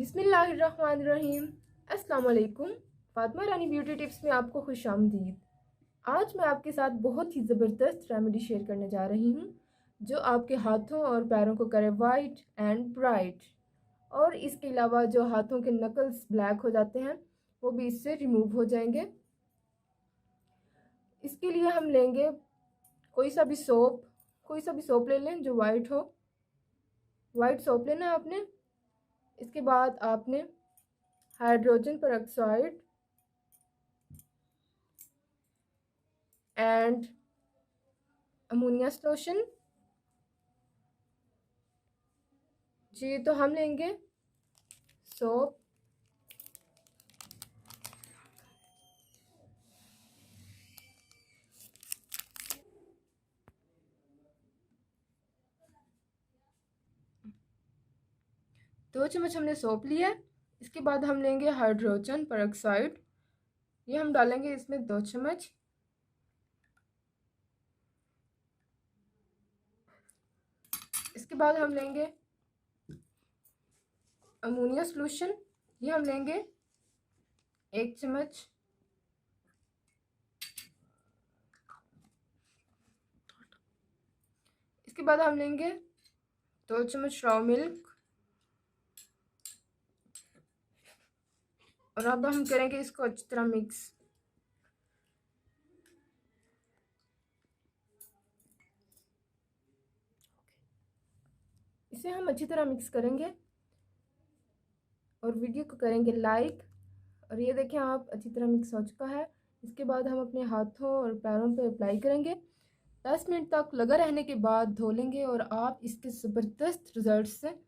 बिस्मिल्लाहिर्रहमानिर्रहीम। अस्सलाम वालेकुम। फातिमा रानी ब्यूटी टिप्स में आपको खुश आमदीद। आज मैं आपके साथ बहुत ही ज़बरदस्त रेमेडी शेयर करने जा रही हूँ जो आपके हाथों और पैरों को करे वाइट एंड ब्राइट, और इसके अलावा जो हाथों के नकल्स ब्लैक हो जाते हैं वो भी इससे रिमूव हो जाएंगे। इसके लिए हम लेंगे कोई सा भी सोप ले लें जो वाइट हो। वाइट सोप लेना है आपने। इसके बाद आपने hydrogen peroxide and ammonia solution जी, तो हम लेंगे सोप, दो चम्मच हमने सोप लिया। इसके बाद हम लेंगे हाइड्रोजन पेरोक्साइड, ये हम डालेंगे इसमें 2 चम्मच। इसके बाद हम लेंगे अमोनिया सॉल्यूशन, ये हम लेंगे 1 चम्मच। इसके बाद हम लेंगे 2 चम्मच रॉ मिल्क, और अब हम करेंगे इसको अच्छी तरह मिक्स। इसे हम अच्छी तरह मिक्स करेंगे और वीडियो को करेंगे लाइक। और ये देखें आप, अच्छी तरह मिक्स हो चुका है। इसके बाद हम अपने हाथों और पैरों पे अप्लाई करेंगे। 10 मिनट तक लगा रहने के बाद धो लेंगे और आप इसके ज़बरदस्त रिजल्ट से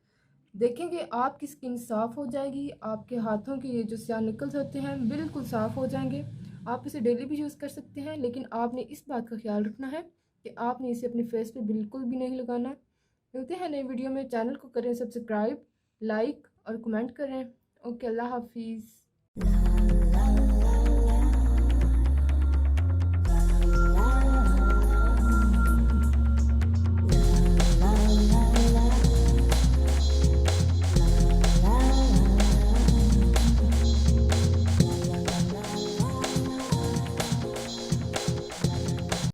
देखेंगे। आपकी स्किन साफ़ हो जाएगी, आपके हाथों के ये जो स्याह निकल्स होते हैं बिल्कुल साफ़ हो जाएंगे। आप इसे डेली भी यूज़ कर सकते हैं, लेकिन आपने इस बात का ख्याल रखना है कि आपने इसे अपने फेस पे बिल्कुल भी नहीं लगाना। मिलते हैं नई वीडियो में। चैनल को करें सब्सक्राइब, लाइक और कमेंट करें। ओके, अल्लाह हाफिज़।